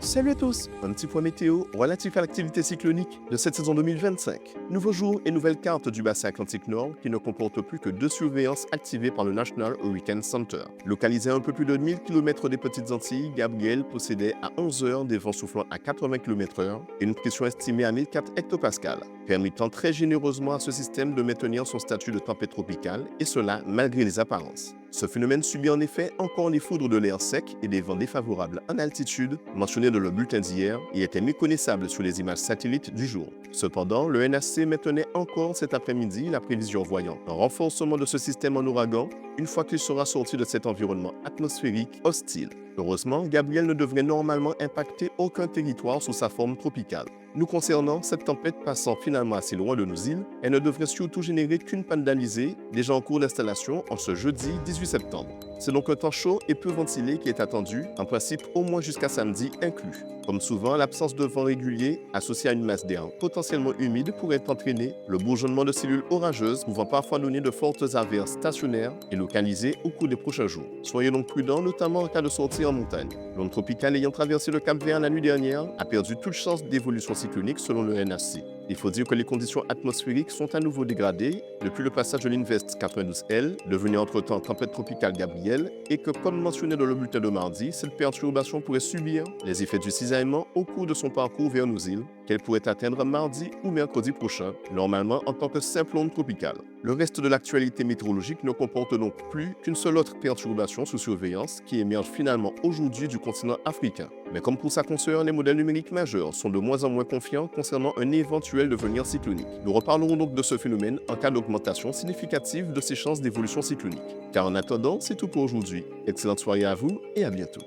Salut à tous, un petit point météo relatif à l'activité cyclonique de cette saison 2025. Nouveau jour et nouvelle carte du bassin Atlantique Nord qui ne comporte plus que deux surveillances activées par le National Hurricane Center. Localisé à un peu plus de 1000 km des Petites Antilles, Gabrielle possédait à 11 heures des vents soufflant à 80 km/h et une pression estimée à 1004 hectopascales, permettant très généreusement à ce système de maintenir son statut de tempête tropicale, et cela malgré les apparences. Ce phénomène subit en effet encore les foudres de l'air sec et des vents défavorables en altitude, mentionnés dans le bulletin d'hier, et était méconnaissable sur les images satellites du jour. Cependant, le NHC maintenait encore cet après-midi la prévision voyant un renforcement de ce système en ouragan une fois qu'il sera sorti de cet environnement atmosphérique hostile. Heureusement, Gabrielle ne devrait normalement impacter aucun territoire sous sa forme tropicale. Nous concernant, cette tempête passant finalement assez loin de nos îles, elle ne devrait surtout générer qu'une panne d'alizé, déjà en cours d'installation en ce jeudi 18 septembre. C'est donc un temps chaud et peu ventilé qui est attendu, en principe au moins jusqu'à samedi inclus. Comme souvent, l'absence de vent régulier, associée à une masse d'air potentiellement humide, pourrait entraîner le bourgeonnement de cellules orageuses pouvant parfois donner de fortes averses stationnaires et localisées au cours des prochains jours. Soyez donc prudents, notamment en cas de sortie en montagne. L'onde tropicale ayant traversé le Cap-Vert la nuit dernière a perdu toute chance d'évolution cyclonique selon le NHC. Il faut dire que les conditions atmosphériques sont à nouveau dégradées depuis le passage de l'Invest 92L, devenu entre-temps tempête tropicale Gabrielle, et que, comme mentionné dans le bulletin de mardi, cette perturbation pourrait subir les effets du cisaillement au cours de son parcours vers nos îles, qu'elle pourrait atteindre mardi ou mercredi prochain, normalement en tant que simple onde tropicale. Le reste de l'actualité météorologique ne comporte donc plus qu'une seule autre perturbation sous surveillance qui émerge finalement aujourd'hui du continent africain. Mais comme pour sa consoeur, les modèles numériques majeurs sont de moins en moins confiants concernant un éventuel devenir cyclonique. Nous reparlerons donc de ce phénomène en cas d'augmentation significative de ses chances d'évolution cyclonique. Car en attendant, c'est tout pour aujourd'hui. Excellente soirée à vous et à bientôt.